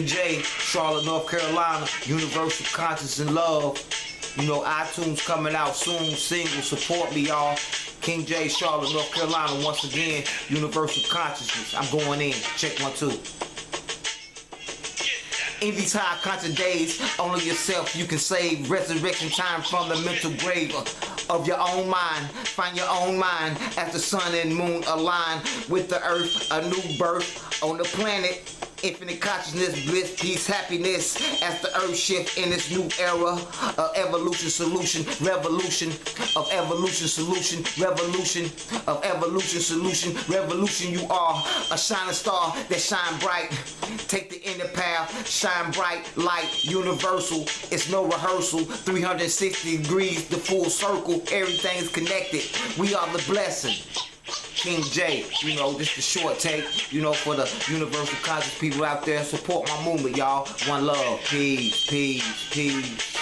J, Charlotte, North Carolina, Universal Conscious and Love. You know, iTunes coming out soon, single, support me, y'all. King J, Charlotte, North Carolina, once again, Universal Consciousness. I'm going in. Check 1, 2. In these high conscious days, only yourself you can save. Resurrection time from the mental grave of your own mind. Find your own mind as the sun and moon align with the earth. A new birth on the planet. Infinite consciousness, bliss, peace, happiness as the earth shift in this new era of evolution, solution, revolution of evolution, solution, revolution of evolution, solution, revolution. You are a shining star that shine bright. Take the inner path, shine bright, light, universal. It's no rehearsal, 360 degrees, the full circle, everything's connected. We are the blessing. King J, you know, this is the short take, you know, for the Universal Conscious people out there. Support my movement, y'all. One love. Peace, peace, peace.